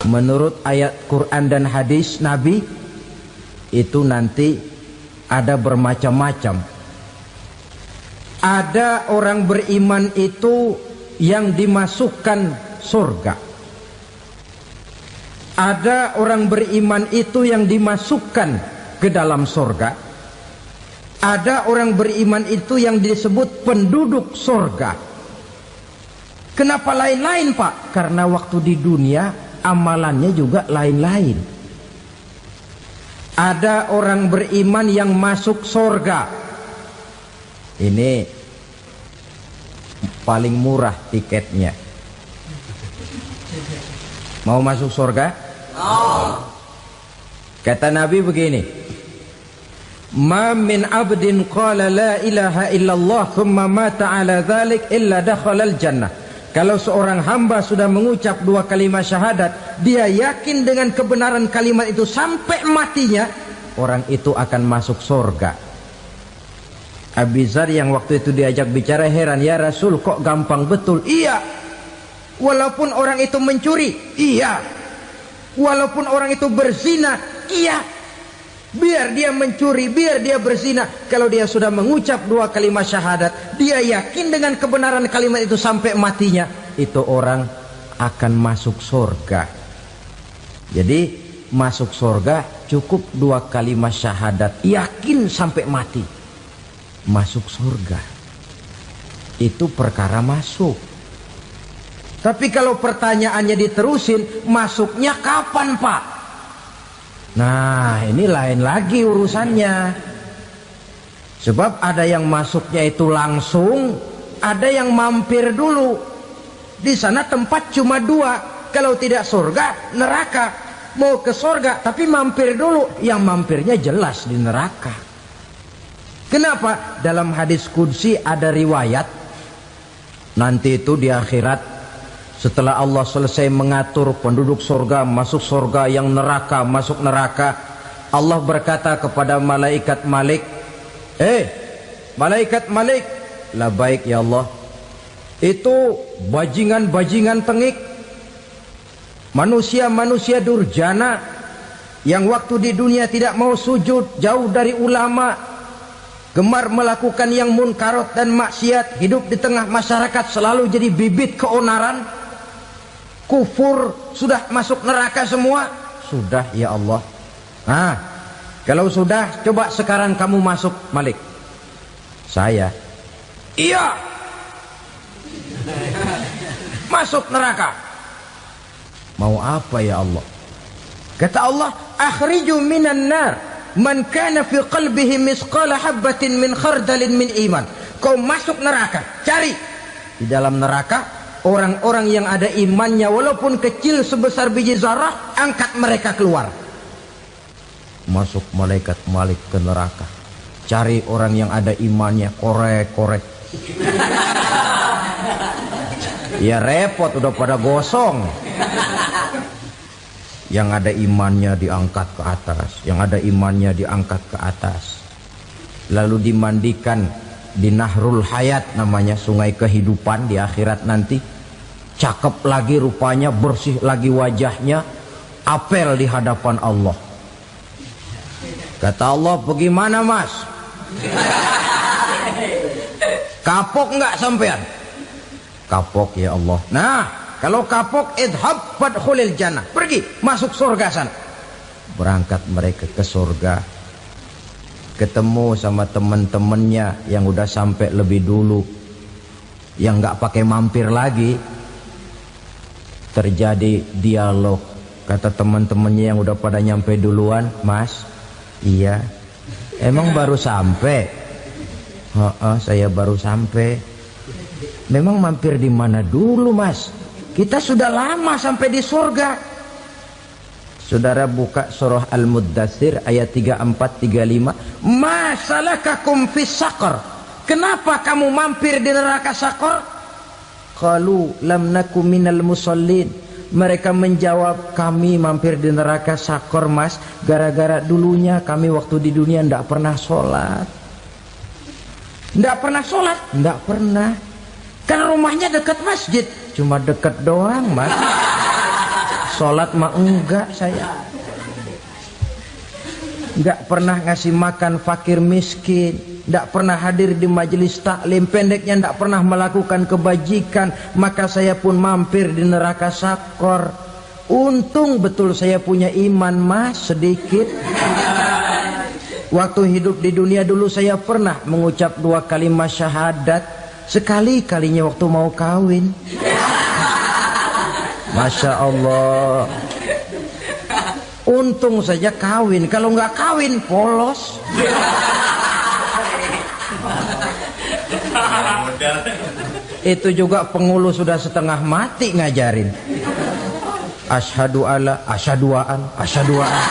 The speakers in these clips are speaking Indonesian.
menurut ayat Quran dan hadis Nabi itu nanti ada bermacam-macam. Ada orang beriman itu yang dimasukkan surga. Ada orang beriman itu yang dimasukkan ke dalam surga. Ada orang beriman itu yang disebut penduduk surga. Kenapa lain-lain, Pak? Karena waktu di dunia amalannya juga lain-lain. Ada orang beriman yang masuk surga. Ini paling murah tiketnya. Mau masuk surga? Kata Nabi begini, ma min abdin qala la ilaha illallah thumma mata ala dhalik illa dakhalal jannah. Kalau seorang hamba sudah mengucap dua kalimat syahadat, dia yakin dengan kebenaran kalimat itu sampai matinya, orang itu akan masuk surga. Abi Dzar yang waktu itu diajak bicara heran, ya Rasul kok gampang betul? Iya. Walaupun orang itu mencuri, iya. Walaupun orang itu berzina, iya. Biar dia mencuri, biar dia berzina, kalau dia sudah mengucap dua kalimat syahadat, dia yakin dengan kebenaran kalimat itu sampai matinya, itu orang akan masuk surga. Jadi masuk surga cukup dua kalimat syahadat, yakin sampai mati, masuk surga. Itu perkara masuk. Tapi kalau pertanyaannya diterusin, masuknya kapan, Pak? Nah, ini lain lagi urusannya. Sebab ada yang masuknya itu langsung, ada yang mampir dulu. Di sana tempat cuma dua, kalau tidak surga, neraka. Mau ke surga tapi mampir dulu, yang mampirnya jelas di neraka. Kenapa? Dalam hadis qudsi ada riwayat, nanti itu di akhirat, setelah Allah selesai mengatur penduduk surga masuk surga, yang neraka masuk neraka, Allah berkata kepada malaikat Malik, malaikat Malik, labaik ya Allah, itu bajingan-bajingan tengik, manusia-manusia durjana yang waktu di dunia tidak mau sujud, jauh dari ulama, gemar melakukan yang munkarat dan maksiat, hidup di tengah masyarakat selalu jadi bibit keonaran, kufur, sudah masuk neraka semua. Sudah ya Allah. Nah, kalau sudah, coba sekarang kamu masuk, Malik. Saya, iya, masuk neraka. Mau apa ya Allah? Kata Allah, akhriju minan nar man kana fi qalbihi misqala habatin min khardalin min iman. Kau masuk neraka, cari di dalam neraka orang-orang yang ada imannya walaupun kecil sebesar biji zarah, angkat mereka keluar. Masuk malaikat Malik ke neraka, cari orang yang ada imannya, korek-korek. Ya repot, udah pada gosong. Yang ada imannya diangkat ke atas, yang ada imannya diangkat ke atas, lalu dimandikan di Nahrul Hayat, namanya sungai kehidupan di akhirat nanti. Cakep lagi rupanya, bersih lagi wajahnya, apel di hadapan Allah. Kata Allah, bagaimana mas? Kapok nggak sampean? Kapok ya Allah. Nah, kalau kapok, idhab fadkhulil jannah, pergi masuk surga sana. Berangkat mereka ke surga, ketemu sama teman-temannya yang udah sampai lebih dulu, yang nggak pakai mampir lagi. Terjadi dialog. Kata teman-temannya yang udah pada nyampe duluan, mas, iya, emang baru sampai? Saya baru sampai. Memang mampir di mana dulu mas? Kita sudah lama sampai di surga. Saudara buka surah Al-Muddatsir ayat 34-35. Ma salakakum fis saqar? Kenapa kamu mampir di neraka Saqar? Qalu lam naku minal musallin. Mereka menjawab, kami mampir di neraka Saqar mas, gara-gara dulunya kami waktu di dunia ndak pernah sholat. Ndak pernah sholat? Ndak pernah. Kan rumahnya dekat masjid, cuma dekat doang mas. Sholat mah enggak saya. Enggak pernah ngasih makan fakir miskin, enggak pernah hadir di majelis taklim, pendeknya enggak pernah melakukan kebajikan, maka saya pun mampir di neraka sakor. Untung betul saya punya iman mas sedikit. Waktu hidup di dunia dulu saya pernah mengucap 2 kalimat syahadat, sekali-kalinya waktu mau kawin. Masya Allah. Untung saja kawin, kalau nggak kawin polos. Itu juga pengulu sudah setengah mati ngajarin. Asyhadu alla, asyaduaan, asyaduaan.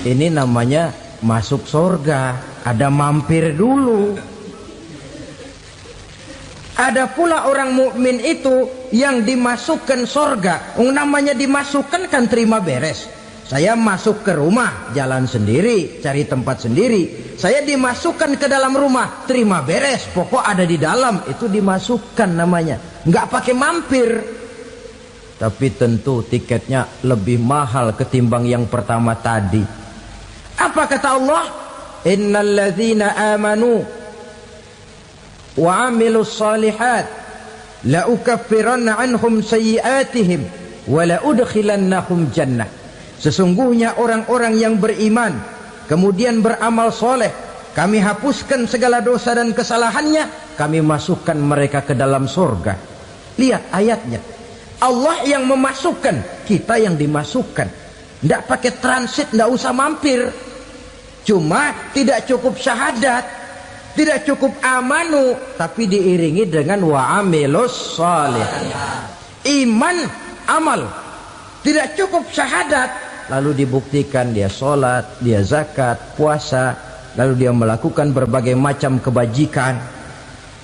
Ini namanya masuk surga, ada mampir dulu. Ada pula orang mukmin itu yang dimasukkan surga. Namanya dimasukkan kan terima beres. Saya masuk ke rumah, jalan sendiri, cari tempat sendiri. Saya dimasukkan ke dalam rumah, terima beres. Pokok ada di dalam, itu dimasukkan namanya. Nggak pakai mampir. Tapi tentu tiketnya lebih mahal ketimbang yang pertama tadi. Apa kata Allah? Innal ladzina amanu wa amilus salihat la ukaffiranna anhum sayyi'atihim wa la udkhilannahum jannah. Sesungguhnya orang-orang yang beriman kemudian beramal soleh, kami hapuskan segala dosa dan kesalahannya, kami masukkan mereka ke dalam surga. Lihat ayatnya, Allah yang memasukkan, kita yang dimasukkan. Tidak pakai transit, tidak usah mampir. Cuma tidak cukup syahadat, tidak cukup amanu, tapi diiringi dengan wa amilus salih. Iman, amal. Tidak cukup syahadat, lalu dibuktikan dia sholat, dia zakat, puasa, lalu dia melakukan berbagai macam kebajikan.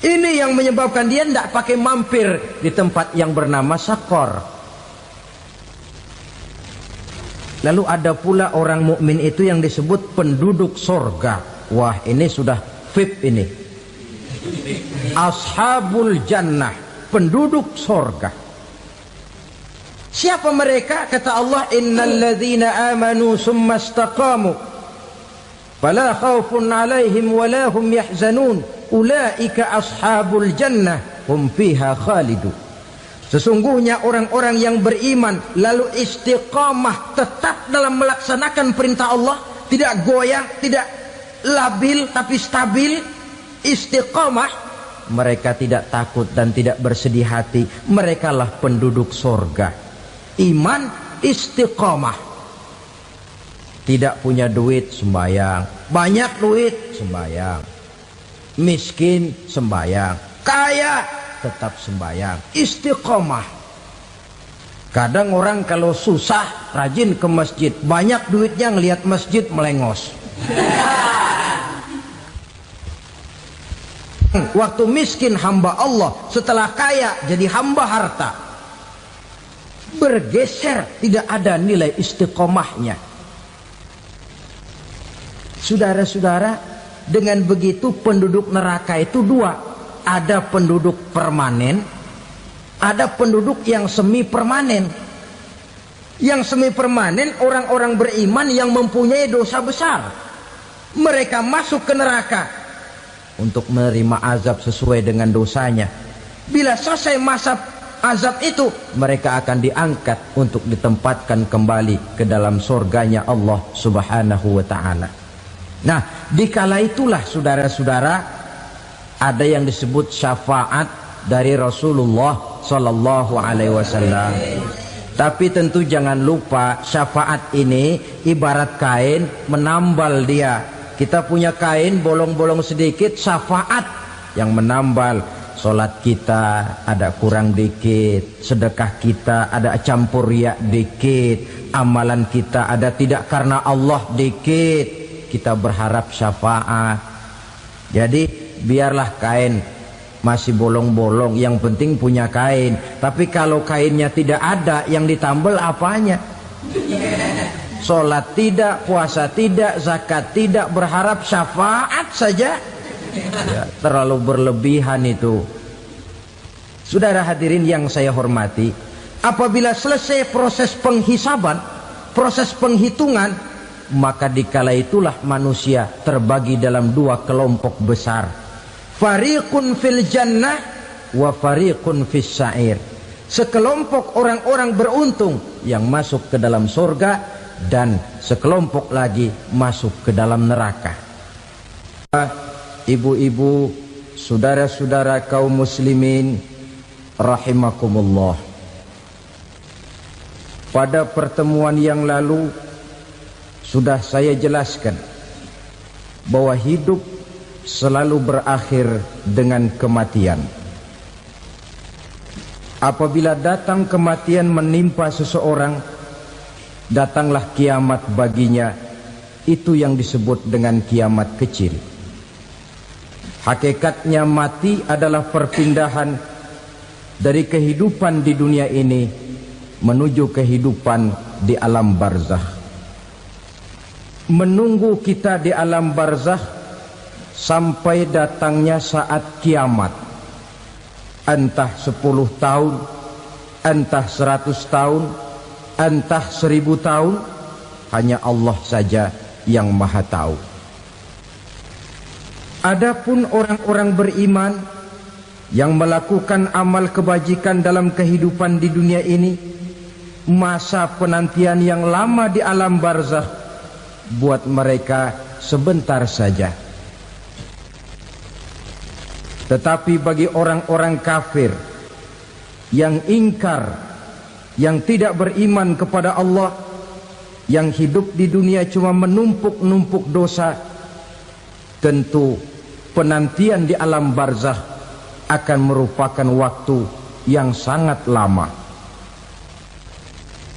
Ini yang menyebabkan dia tidak pakai mampir di tempat yang bernama sakor. Lalu ada pula orang mukmin itu yang disebut penduduk sorga. Wah, ini sudah VIP ini. Ashabul jannah, penduduk sorga. Siapa mereka? Kata Allah, innal ladzina amanu summa istaqamu fala khaufun alaihim wala hum yahzanun ulaika ashabul jannah hum fiha khalidun. Sesungguhnya orang-orang yang beriman lalu istiqamah, tetap dalam melaksanakan perintah Allah, tidak goyang, tidak labil tapi stabil, istiqamah, mereka tidak takut dan tidak bersedih hati. Merekalah penduduk surga. Iman, istiqamah. Tidak punya duit, sembahyang. Banyak duit, sembahyang. Miskin, sembahyang. Kaya, tetap sembahyang. Istiqamah. Kadang orang kalau susah rajin ke masjid, banyak duitnya ngelihat masjid melengos. Waktu miskin hamba Allah, setelah kaya jadi hamba harta. Bergeser, tidak ada nilai istiqomahnya. Saudara-saudara, dengan begitu penduduk neraka itu dua. Ada penduduk permanen, ada penduduk yang semi permanen. Yang semi permanen orang-orang beriman yang mempunyai dosa besar. Mereka masuk ke neraka untuk menerima azab sesuai dengan dosanya. Bila selesai masa azab itu, mereka akan diangkat untuk ditempatkan kembali ke dalam surganya Allah Subhanahu wa ta'ala. Nah, dikala itulah saudara-saudara, ada yang disebut syafaat dari Rasulullah Sallallahu Alaihi Wasallam. Tapi tentu jangan lupa, syafaat ini ibarat kain menambal dia. Kita punya kain bolong-bolong sedikit, syafaat yang menambal. Sholat kita ada kurang dikit, sedekah kita ada campur riak dikit, amalan kita ada tidak karena Allah dikit, kita berharap syafaat. Jadi biarlah kain masih bolong-bolong, yang penting punya kain. Tapi kalau kainnya tidak ada, yang ditambal apanya? sholat tidak, puasa tidak, zakat tidak, berharap syafaat saja. Ya, terlalu berlebihan itu. Saudara hadirin yang saya hormati, apabila selesai proses penghisaban, proses penghitungan, maka dikala itulah manusia terbagi dalam dua kelompok besar. Fariqun fil jannah wa fariqun fis sa'ir. Sekelompok orang-orang beruntung yang masuk ke dalam surga, dan sekelompok lagi masuk ke dalam neraka. Ibu-ibu, saudara-saudara kaum muslimin rahimakumullah. Pada pertemuan yang lalu sudah saya jelaskan bahwa hidup selalu berakhir dengan kematian. Apabila datang kematian menimpa seseorang, datanglah kiamat baginya. Itu yang disebut dengan kiamat kecil. Hakikatnya mati adalah perpindahan dari kehidupan di dunia ini menuju kehidupan di alam barzakh. Menunggu kita di alam barzakh sampai datangnya saat kiamat. Entah 10 tahun, entah 100 tahun, entah 1000 tahun, hanya Allah saja yang maha tahu. Adapun orang-orang beriman yang melakukan amal kebajikan dalam kehidupan di dunia ini, masa penantian yang lama di alam barzakh buat mereka sebentar saja. Tetapi bagi orang-orang kafir yang ingkar, yang tidak beriman kepada Allah, yang hidup di dunia cuma menumpuk-numpuk dosa, tentu penantian di alam barzakh akan merupakan waktu yang sangat lama.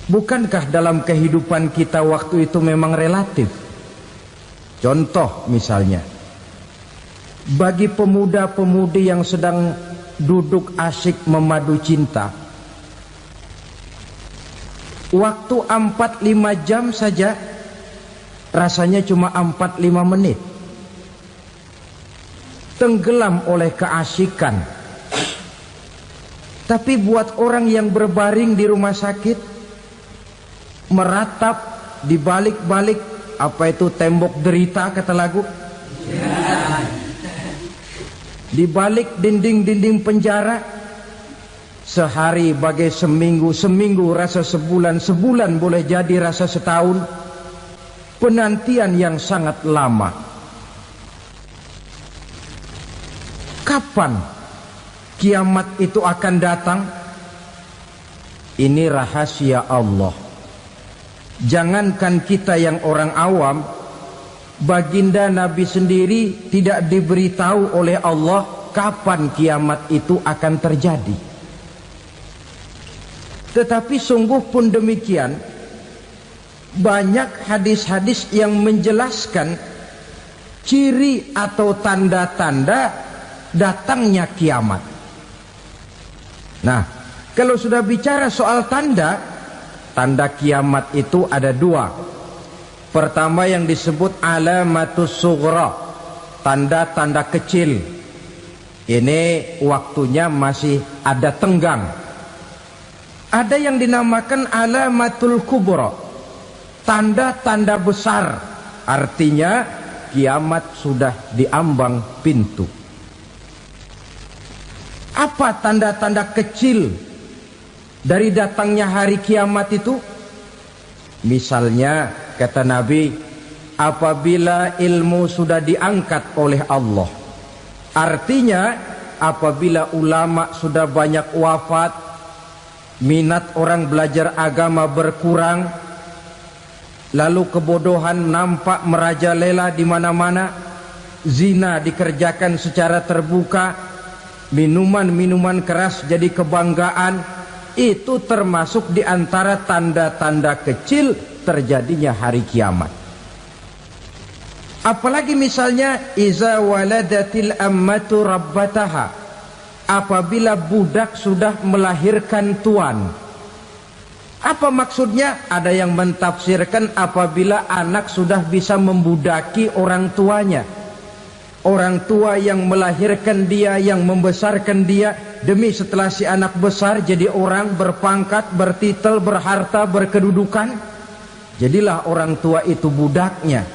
Bukankah dalam kehidupan kita waktu itu memang relatif? Contoh misalnya, bagi pemuda-pemudi yang sedang duduk asyik memadu cinta, waktu 4-5 jam saja rasanya cuma 4-5 menit. Tenggelam oleh keasikan. Tapi buat orang yang berbaring di rumah sakit, meratap di balik-balik apa itu tembok derita kata lagu, di balik dinding-dinding penjara, sehari bagai seminggu, seminggu rasa sebulan, sebulan boleh jadi rasa setahun. Penantian yang sangat lama. Kapan kiamat itu akan datang? Ini rahasia Allah. Jangankan kita yang orang awam, baginda Nabi sendiri tidak diberitahu oleh Allah kapan kiamat itu akan terjadi. Tetapi sungguh pun demikian, banyak hadis-hadis yang menjelaskan ciri atau tanda-tanda datangnya kiamat. Nah, kalau sudah bicara soal tanda, tanda kiamat itu ada dua. Pertama yang disebut alamatus sughra, tanda-tanda kecil. Ini waktunya masih ada tenggang. Ada yang dinamakan alamatul kubra, tanda-tanda besar. Artinya kiamat sudah diambang pintu. Apa tanda-tanda kecil dari datangnya hari kiamat itu? Misalnya kata Nabi, apabila ilmu sudah diangkat oleh Allah, artinya apabila ulama sudah banyak wafat, minat orang belajar agama berkurang, lalu kebodohan nampak merajalela di mana-mana, zina dikerjakan secara terbuka, minuman-minuman keras jadi kebanggaan, itu termasuk di antara tanda-tanda kecil terjadinya hari kiamat. Apalagi misalnya iza waladatil ammatu rabbataha, apabila budak sudah melahirkan tuan. Apa maksudnya? Ada yang mentafsirkan apabila anak sudah bisa membudaki orang tuanya. Orang tua yang melahirkan dia, yang membesarkan dia, demi setelah si anak besar jadi orang berpangkat, bertitel, berharta, berkedudukan, jadilah orang tua itu budaknya.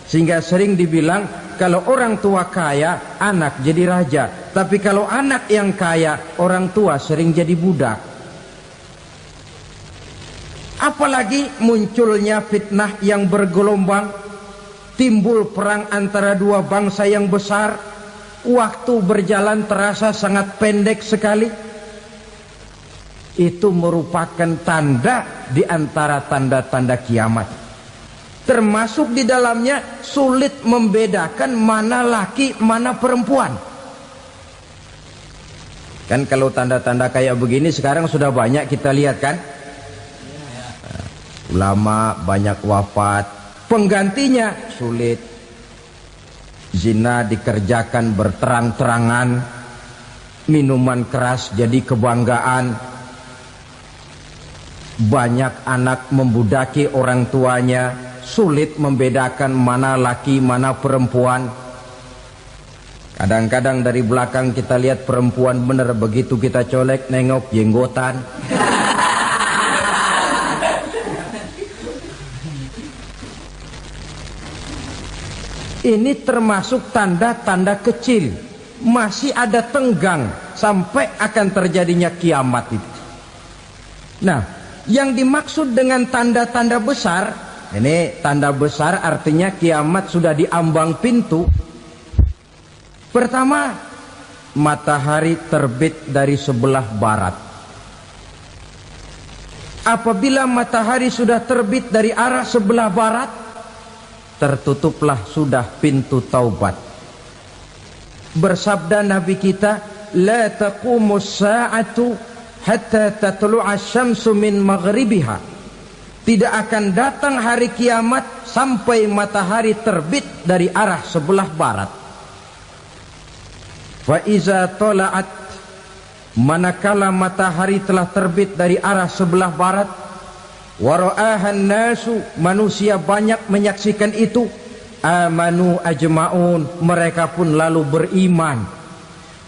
Sehingga sering dibilang kalau orang tua kaya, anak jadi raja. Tapi kalau anak yang kaya, orang tua sering jadi budak. Apalagi munculnya fitnah yang bergelombang, timbul perang antara dua bangsa yang besar, waktu berjalan terasa sangat pendek sekali. Itu merupakan tanda di antara tanda-tanda kiamat. Termasuk di dalamnya sulit membedakan mana laki, mana perempuan. Kan kalau tanda-tanda kayak begini sekarang sudah banyak kita lihat kan? Ulama banyak wafat, penggantinya sulit. Zina dikerjakan berterang-terangan, minuman keras jadi kebanggaan, banyak anak membudaki orang tuanya, sulit membedakan mana laki mana perempuan. Kadang-kadang dari belakang kita lihat perempuan bener, begitu kita colek nengok jenggotan. Ini termasuk tanda-tanda kecil. Masih ada tenggang sampai akan terjadinya kiamat itu. Nah, yang dimaksud dengan tanda-tanda besar, ini tanda besar artinya kiamat sudah diambang pintu. Pertama, matahari terbit dari sebelah barat. Apabila matahari sudah terbit dari arah sebelah barat, tertutuplah sudah pintu taubat. Bersabda Nabi kita, la taqumus sa'atu hatta tatlu'a syamsu min maghribiha. Tidak akan datang hari kiamat sampai matahari terbit dari arah sebelah barat. Fa iza tala'at, manakala matahari telah terbit dari arah sebelah barat, wara'ahan nasu, manusia banyak menyaksikan itu, amanu ajma'un, mereka pun lalu beriman.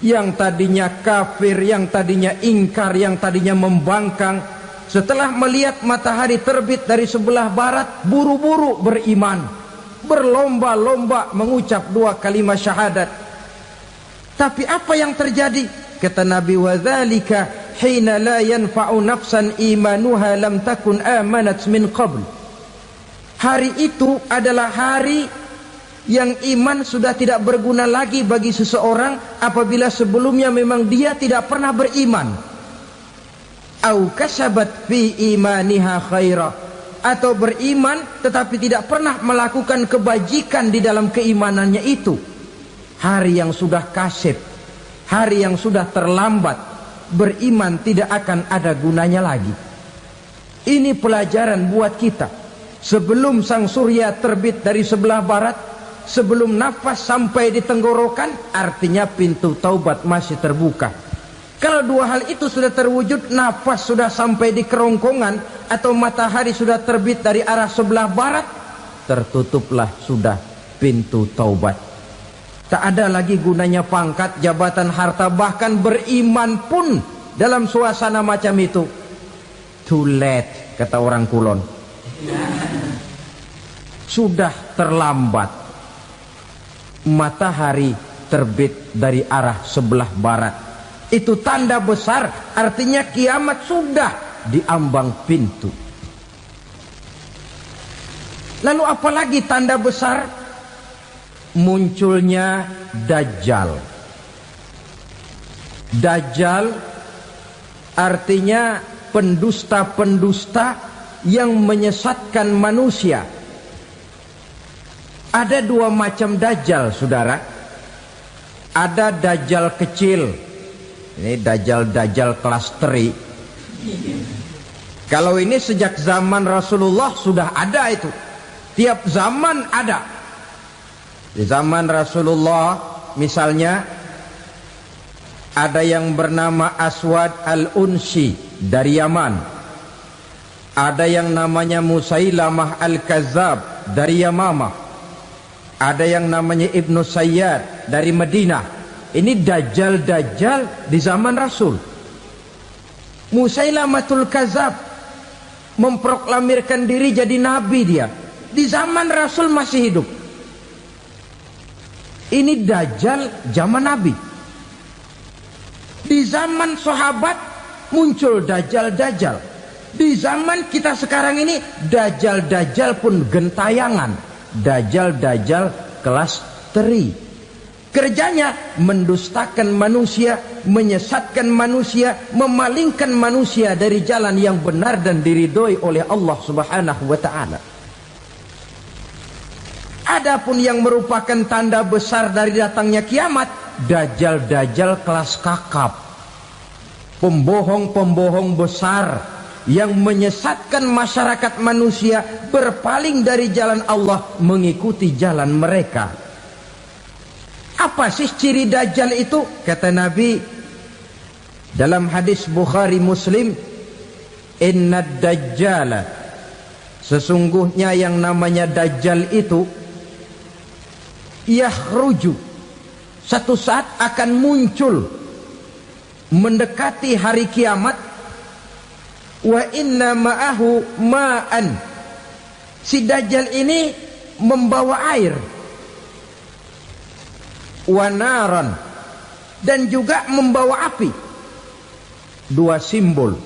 Yang tadinya kafir, yang tadinya ingkar, yang tadinya membangkang, setelah melihat matahari terbit dari sebelah barat, buru-buru beriman, berlomba-lomba mengucap dua kalimat syahadat. Tapi apa yang terjadi? Kata Nabi, wadzalika hina la yanfa'u nafsan imanuha lam takun amanat min qabl. Hari itu adalah hari yang iman sudah tidak berguna lagi bagi seseorang apabila sebelumnya memang dia tidak pernah beriman. Au kasabat fi imaniha khaira, atau beriman tetapi tidak pernah melakukan kebajikan di dalam keimanannya itu. Hari yang sudah kasib, hari yang sudah terlambat, beriman tidak akan ada gunanya lagi. Ini pelajaran buat kita. Sebelum sang surya terbit dari sebelah barat, sebelum nafas sampai di tenggorokan, artinya pintu taubat masih terbuka. Kalau dua hal itu sudah terwujud, nafas sudah sampai di kerongkongan atau matahari sudah terbit dari arah sebelah barat, tertutuplah sudah pintu taubat. Tak ada lagi gunanya pangkat, jabatan, harta, bahkan beriman pun dalam suasana macam itu. Too late, kata orang Kulon. Sudah terlambat. Matahari terbit dari arah sebelah barat. Itu tanda besar, artinya kiamat sudah diambang pintu. Lalu apalagi tanda besar? Munculnya Dajjal. Dajjal artinya pendusta-pendusta yang menyesatkan manusia. Ada dua macam Dajjal, saudara. Ada Dajjal kecil. Ini Dajjal kelas teri. Kalau ini sejak zaman Rasulullah sudah ada itu. Tiap zaman ada. Di zaman Rasulullah misalnya ada yang bernama Aswad al-Unsi dari Yaman. Ada yang namanya Musailamah Al-Kazzab dari Yamamah. Ada yang namanya Ibnu Sayyad dari Madinah. Ini dajjal-dajjal di zaman Rasul. Musailamatul Kazzab memproklamirkan diri jadi nabi dia. Di zaman Rasul masih hidup. Ini dajjal zaman Nabi. Di zaman sahabat muncul dajjal-dajjal. Di zaman kita sekarang ini dajjal-dajjal pun gentayangan. Dajjal-dajjal kelas teri. Kerjanya mendustakan manusia, menyesatkan manusia, memalingkan manusia dari jalan yang benar dan diridhoi oleh Allah Subhanahu wa taala. Adapun yang merupakan tanda besar dari datangnya kiamat, dajjal-dajjal kelas kakap. Pembohong-pembohong besar yang menyesatkan masyarakat manusia berpaling dari jalan Allah mengikuti jalan mereka. Apa sih ciri dajjal itu? Kata Nabi dalam hadis Bukhari Muslim, inna dajjala, sesungguhnya yang namanya dajjal itu yakhruju, satu saat akan muncul mendekati hari kiamat. Wa inna ma'ahu ma'an, si dajjal ini membawa air. Wa naran, dan juga membawa api. Dua simbol.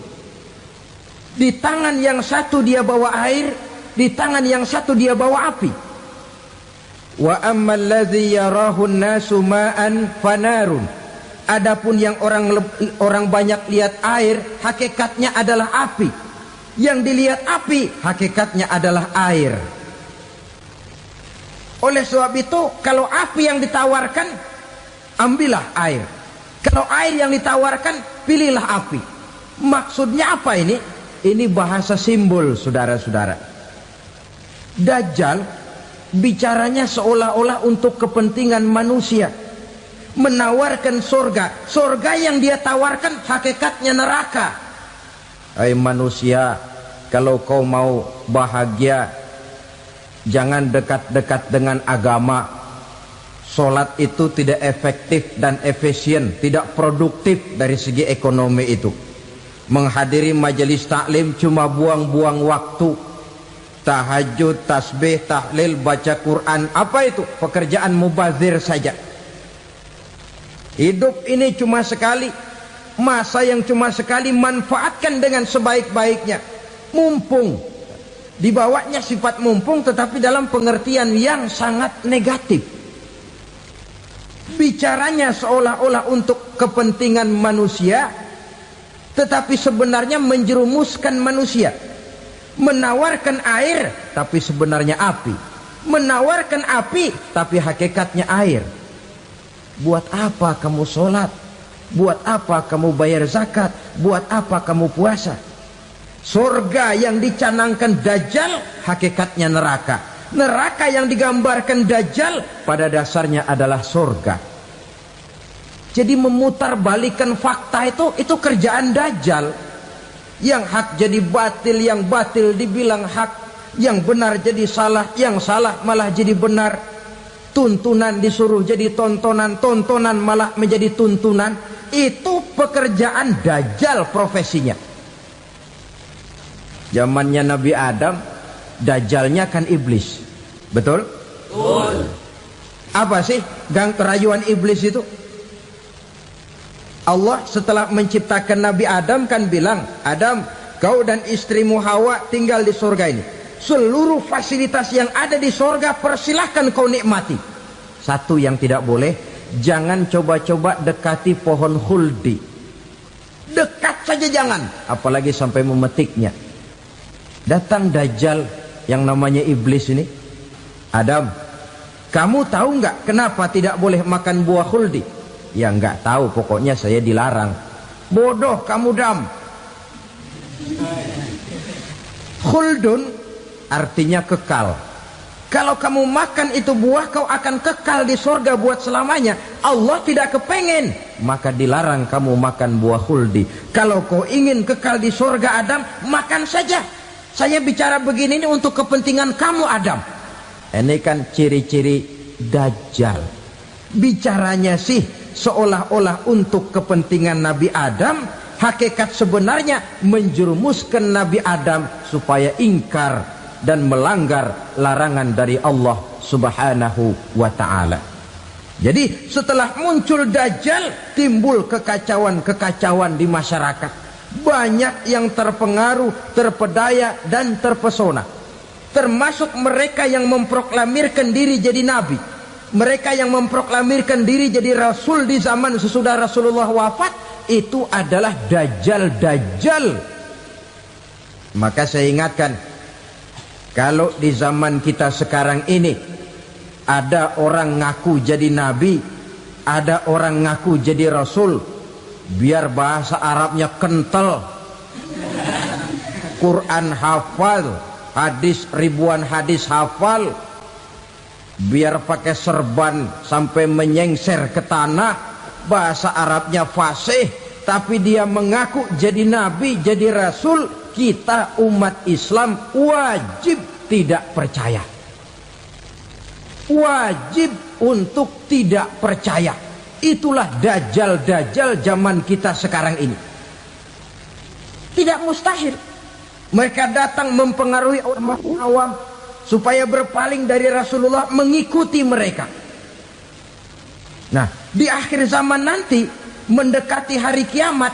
Di tangan yang satu dia bawa air, di tangan yang satu dia bawa api. Wa ammal ladzi yarahu an-nasu ma'an fanarun, adapun yang orang banyak lihat air, hakikatnya adalah api. Yang dilihat api, hakikatnya adalah air. Oleh sebab itu, kalau api yang ditawarkan, ambillah air. Kalau air yang ditawarkan, pilihlah api. Maksudnya apa ini? Ini bahasa simbol, saudara-saudara. Dajjal bicaranya seolah-olah untuk kepentingan manusia. Menawarkan surga. Surga yang dia tawarkan hakikatnya neraka. Hai manusia, kalau kau mau bahagia, jangan dekat-dekat dengan agama. Solat itu tidak efektif dan efisien, tidak produktif dari segi ekonomi itu. Menghadiri majelis taklim cuma buang-buang waktu. Tahajud, tasbih, tahlil, baca Quran, apa itu? Pekerjaan mubazir saja. Hidup ini cuma sekali, masa yang cuma sekali, manfaatkan dengan sebaik-baiknya. Mumpung, dibawanya sifat mumpung tetapi dalam pengertian yang sangat negatif. Bicaranya seolah-olah untuk kepentingan manusia, tetapi sebenarnya menjerumuskan manusia. Menawarkan air tapi sebenarnya api. Menawarkan api tapi hakikatnya air. Buat apa kamu sholat? Buat apa kamu bayar zakat? Buat apa kamu puasa? Surga yang dicanangkan dajjal hakikatnya neraka. Neraka yang digambarkan dajjal pada dasarnya adalah surga. Jadi memutarbalikkan fakta itu kerjaan dajjal. Yang hak jadi batil, yang batil dibilang hak, yang benar jadi salah, yang salah malah jadi benar. Tuntunan disuruh jadi tontonan, tontonan malah menjadi tuntunan. Itu pekerjaan dajjal profesinya. Zamannya Nabi Adam, dajjalnya kan iblis. Betul? Betul. Apa sih gang kerayuan iblis itu? Allah setelah menciptakan Nabi Adam kan bilang, Adam, kau dan istrimu Hawa tinggal di surga ini. Seluruh fasilitas yang ada di surga persilahkan kau nikmati. Satu yang tidak boleh, jangan coba-coba dekati pohon khuldi. Dekat saja jangan, apalagi sampai memetiknya. Datang dajjal yang namanya iblis ini. Adam, kamu tahu nggak kenapa tidak boleh makan buah khuldi? Ya nggak tahu, pokoknya saya dilarang. Bodoh kamu Dam. Khuldun artinya kekal. Kalau kamu makan itu buah, kau akan kekal di surga buat selamanya. Allah tidak kepengen, maka dilarang kamu makan buah khuldi. Kalau kau ingin kekal di surga Adam, makan saja. Saya bicara begini ini untuk kepentingan kamu Adam. Ini kan ciri-ciri Dajjal. Bicaranya sih seolah-olah untuk kepentingan Nabi Adam, hakikat sebenarnya menjerumuskan Nabi Adam supaya ingkar dan melanggar larangan dari Allah Subhanahu wa ta'ala. Jadi setelah muncul Dajjal, timbul kekacauan-kekacauan di masyarakat. Banyak yang terpengaruh, terpedaya dan terpesona. Termasuk mereka yang memproklamirkan diri jadi nabi, mereka yang memproklamirkan diri jadi rasul di zaman sesudah Rasulullah wafat. Itu adalah Dajjal. Maka saya ingatkan, kalau di zaman kita sekarang ini ada orang ngaku jadi nabi, ada orang ngaku jadi rasul, biar bahasa Arabnya kental, Quran hafal, hadis ribuan hadis hafal, biar pakai serban sampai menyengser ke tanah, bahasa Arabnya fasih, tapi dia mengaku jadi nabi, jadi rasul, kita umat Islam wajib tidak percaya. Wajib untuk tidak percaya. Itulah Dajjal zaman kita sekarang ini. Tidak mustahil mereka datang mempengaruhi orang awam supaya berpaling dari Rasulullah, mengikuti mereka. Nah, di akhir zaman nanti, mendekati hari kiamat,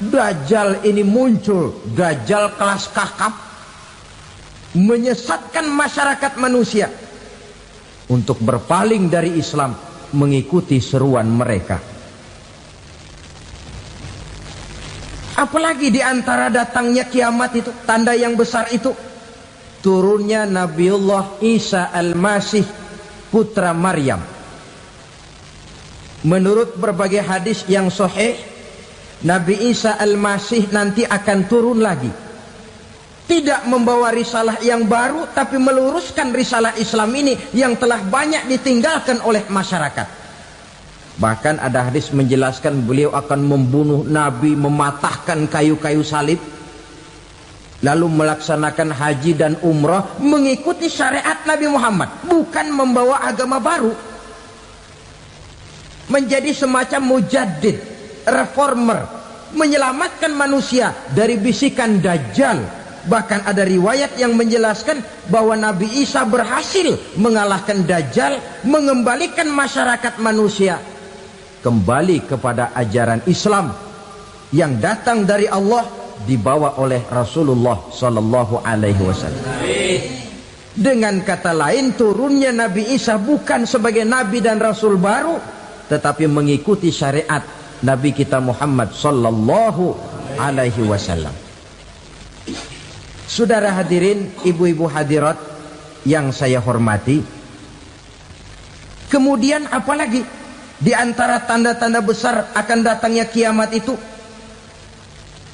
Dajjal ini muncul. Dajjal kelas kakap, menyesatkan masyarakat manusia untuk berpaling dari Islam, mengikuti seruan mereka. Apalagi di antara datangnya kiamat itu, tanda yang besar itu, turunnya Nabiullah Isa Al-Masih, putra Maryam. Menurut berbagai hadis yang sahih, Nabi Isa Al-Masih nanti akan turun lagi. Tidak membawa risalah yang baru, tapi meluruskan risalah Islam ini yang telah banyak ditinggalkan oleh masyarakat. Bahkan ada hadis menjelaskan beliau akan membunuh Nabi, mematahkan kayu-kayu salib, lalu melaksanakan haji dan umrah mengikuti syariat Nabi Muhammad, bukan membawa agama baru. Menjadi semacam mujaddid, reformer, menyelamatkan manusia dari bisikan Dajjal. Bahkan ada riwayat yang menjelaskan bahwa Nabi Isa berhasil mengalahkan Dajjal, mengembalikan masyarakat manusia kembali kepada ajaran Islam yang datang dari Allah, dibawa oleh Rasulullah sallallahu alaihi wasallam. Dengan kata lain, turunnya Nabi Isa bukan sebagai nabi dan rasul baru, tetapi mengikuti syariat Nabi kita Muhammad sallallahu alaihi wasallam. Saudara hadirin, ibu-ibu hadirat yang saya hormati, kemudian apalagi di antara tanda-tanda besar akan datangnya kiamat itu?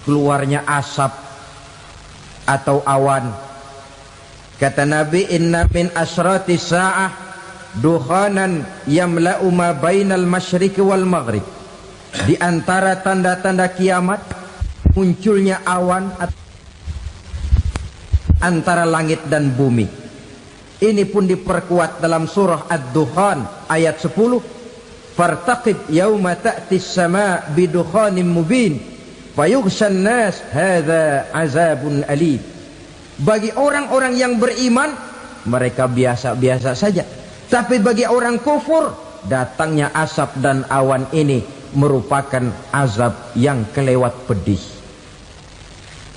Keluarnya asap atau awan. Kata Nabi, inna min asrati sa'ah dukhanan yamla'u ma bainal masyriqi wal maghrib. Di antara tanda-tanda kiamat, munculnya awan antara langit dan bumi. Ini pun diperkuat dalam surah Ad-Dukhan ayat 10. Fartaqib yauma ta'tis sama bidukhanin mubin fayughshan nas hadza azabun alim. Bagi orang-orang yang beriman, mereka biasa-biasa saja. Tapi bagi orang kufur, datangnya asap dan awan ini merupakan azab yang kelewat pedih.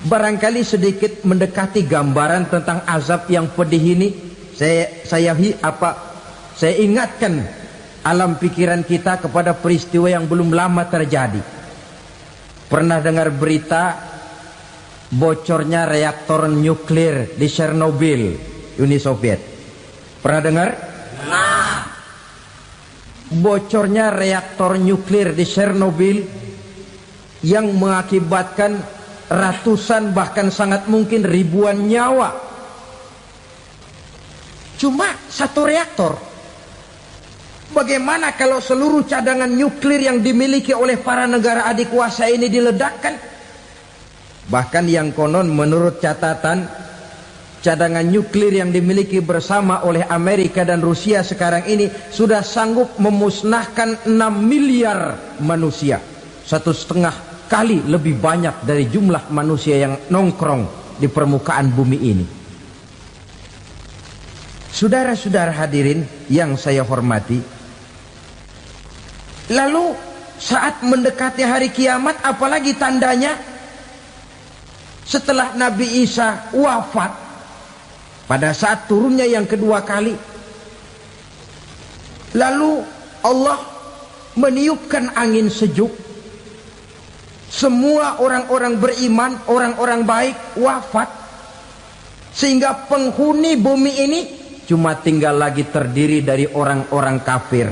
Barangkali sedikit mendekati gambaran tentang azab yang pedih ini, saya ingatkan alam pikiran kita kepada peristiwa yang belum lama terjadi. Pernah dengar berita bocornya reaktor nuklir di Chernobyl, Uni Soviet? Pernah dengar? Nah, bocornya reaktor nuklir di Chernobyl yang mengakibatkan ratusan bahkan sangat mungkin ribuan nyawa. Cuma satu reaktor. Bagaimana kalau seluruh cadangan nuklir yang dimiliki oleh para negara adikuasa ini diledakkan? Bahkan yang konon menurut catatan cadangan nuklir yang dimiliki bersama oleh Amerika dan Rusia sekarang ini sudah sanggup memusnahkan 6 miliar manusia, 1,5 kali lebih banyak dari jumlah manusia yang nongkrong di permukaan bumi ini. Saudara-saudara hadirin yang saya hormati, lalu saat mendekati hari kiamat, apalagi tandanya setelah Nabi Isa wafat, pada saat turunnya yang kedua kali, lalu Allah meniupkan angin sejuk, semua orang-orang beriman, orang-orang baik wafat, sehingga penghuni bumi ini cuma tinggal lagi terdiri dari orang-orang kafir.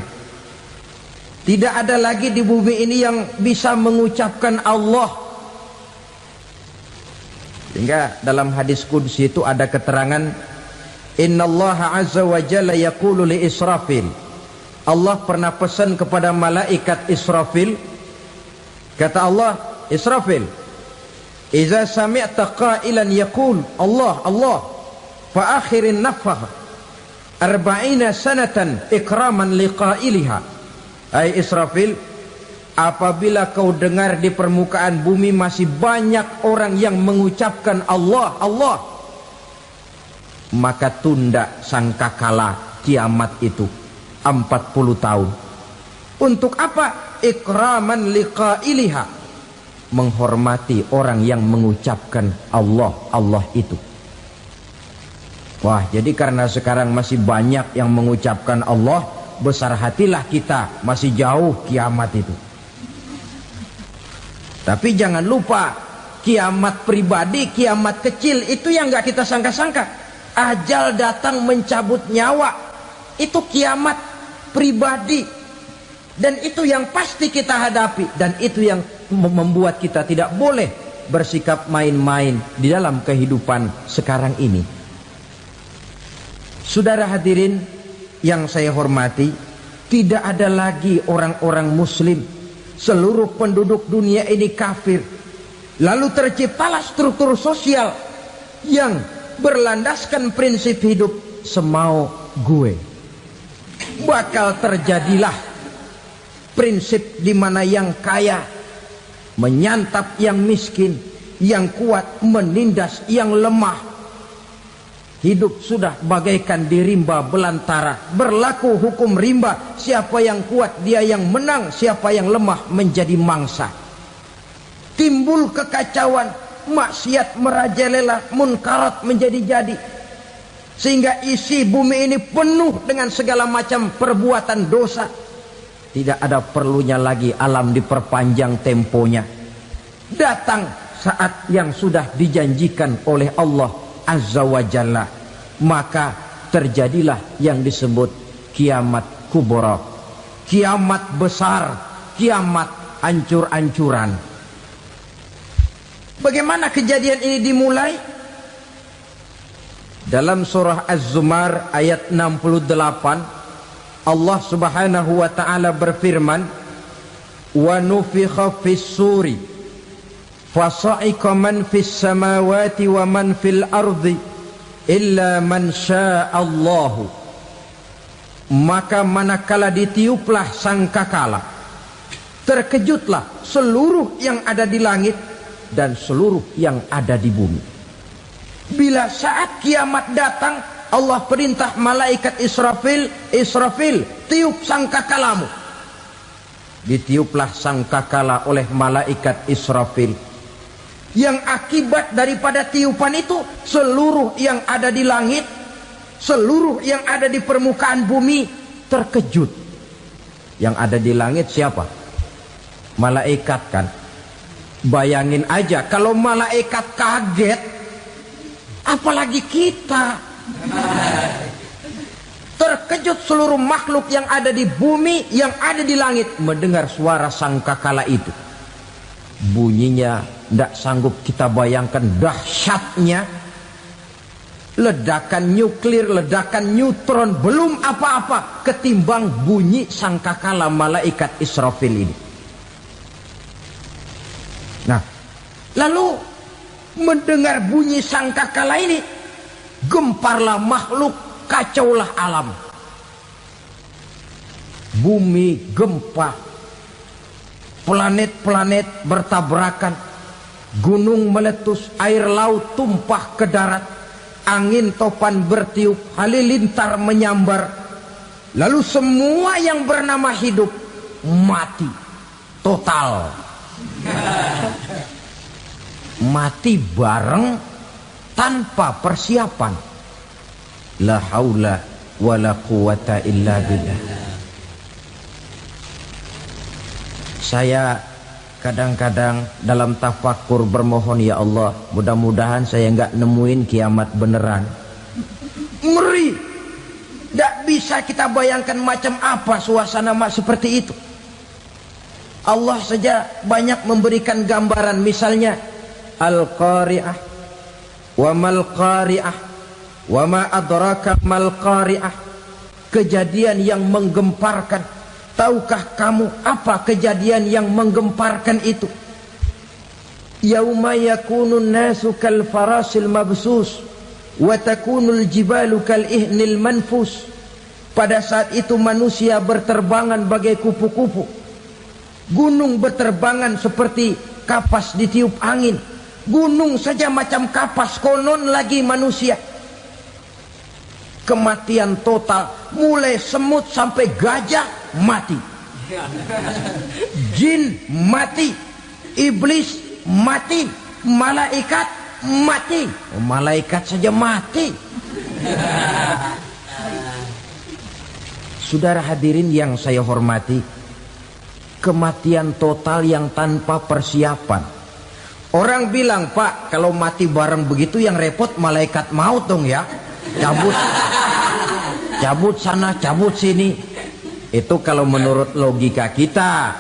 Tidak ada lagi di bumi ini yang bisa mengucapkan Allah. Sehingga dalam hadis qudsi itu ada keterangan, innallaha azza wa jalla yaqulu li Israfil. Allah pernah pesan kepada malaikat Israfil, kata Allah, Israfil, idza sami'ta qailan yaqul Allah Allah fa akhirin nafakh 40 sanatan ikraman liqailiha. Hai Israfil, apabila kau dengar di permukaan bumi masih banyak orang yang mengucapkan Allah Allah, maka tunda sangkakala kiamat itu 40 tahun. Untuk apa? Ikraman liqailiha, menghormati orang yang mengucapkan Allah Allah itu. Wah, jadi karena sekarang masih banyak yang mengucapkan Allah, besar hatilah kita, masih jauh kiamat itu. Tapi jangan lupa, kiamat pribadi, kiamat kecil itu yang gak kita sangka-sangka. Ajal datang mencabut nyawa, itu kiamat pribadi, dan itu yang pasti kita hadapi, dan itu yang membuat kita tidak boleh bersikap main-main di dalam kehidupan sekarang ini. Saudara hadirin yang saya hormati, tidak ada lagi orang-orang muslim. Seluruh penduduk dunia ini kafir. Lalu terciptalah struktur sosial yang berlandaskan prinsip hidup semau gue. Bakal terjadilah prinsip di mana yang kaya menyantap yang miskin, yang kuat menindas yang lemah. Hidup sudah bagaikan di rimba belantara, berlaku hukum rimba, siapa yang kuat dia yang menang, siapa yang lemah menjadi mangsa. Timbul kekacauan, maksiat merajalela, munkarat menjadi-jadi, sehingga isi bumi ini penuh dengan segala macam perbuatan dosa. Tidak ada perlunya lagi alam diperpanjang temponya. Datang saat yang sudah dijanjikan oleh Allah Azza wa Jalla, maka terjadilah yang disebut kiamat kubra, kiamat besar, kiamat ancur-ancuran. Bagaimana kejadian ini dimulai? Dalam surah Az-Zumar ayat 68, Allah Subhanahu wa taala berfirman, wa nufikha fis suri fasa'iqa man fis samawati wa man fil ardi illa man sya'allahu. Maka manakala ditiuplah sangkakala, terkejutlah seluruh yang ada di langit dan seluruh yang ada di bumi. Bila saat kiamat datang, Allah perintah malaikat Israfil, Israfil, tiup sangkakalamu. Ditiuplah sangkakala oleh malaikat Israfil. Yang akibat daripada tiupan itu, seluruh yang ada di langit, seluruh yang ada di permukaan bumi terkejut. Yang ada di langit siapa? Malaikat kan. Bayangin aja kalau malaikat kaget, apalagi kita. Terkejut seluruh makhluk yang ada di bumi, yang ada di langit mendengar suara sangkakala itu. Bunyinya tidak sanggup kita bayangkan dahsyatnya. Ledakan nuklir, ledakan neutron, belum apa-apa ketimbang bunyi sangkakala malaikat Israfil ini. Nah, lalu mendengar bunyi sangkakala ini, gemparlah makhluk, kacaulah alam. Bumi gempa, planet-planet bertabrakan, gunung meletus, air laut tumpah ke darat, angin topan bertiup, halilintar menyambar. Lalu semua yang bernama hidup mati total. Mati bareng tanpa persiapan. La haula wala quwata illa billah. Saya kadang-kadang dalam tafakur bermohon, ya Allah, mudah-mudahan saya enggak nemuin kiamat beneran. Ngeri. Tidak bisa kita bayangkan macam apa suasana seperti itu. Allah saja banyak memberikan gambaran, misalnya Al-Qari'ah, wa mal qari'ah, wa ma adraka mal qari'ah. Kejadian yang menggemparkan. Tahukah kamu apa kejadian yang menggemparkan itu? Yauma yakunun nasu kal farasil mabsus wa takunul jibalu kal ihnil manfus. Pada saat itu manusia berterbangan bagai kupu-kupu, gunung berterbangan seperti kapas ditiup angin. Gunung saja macam kapas, konon lagi manusia. Kematian total, mulai semut sampai gajah mati, jin mati, iblis mati, malaikat mati. Malaikat saja mati. Saudara hadirin yang saya hormati, kematian total yang tanpa persiapan. Orang bilang, Pak, kalau mati bareng begitu yang repot malaikat maut dong ya. Cabut sana, cabut sini. Itu kalau menurut logika kita,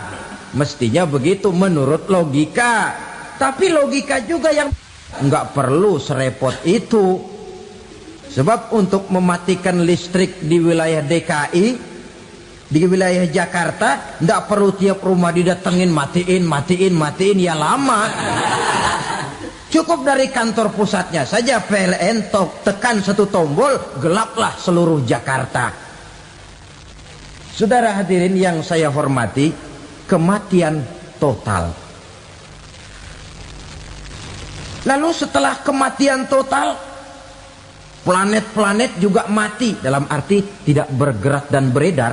mestinya begitu menurut logika. Tapi logika juga yang nggak perlu serepot itu. Sebab untuk mematikan listrik di wilayah DKI, di wilayah Jakarta, nggak perlu tiap rumah didatengin, matiin, ya lama. Cukup dari kantor pusatnya saja PLN tekan satu tombol, gelaplah seluruh Jakarta. Saudara hadirin yang saya hormati, kematian total. Lalu setelah kematian total, planet-planet juga mati, dalam arti tidak bergerak dan beredar.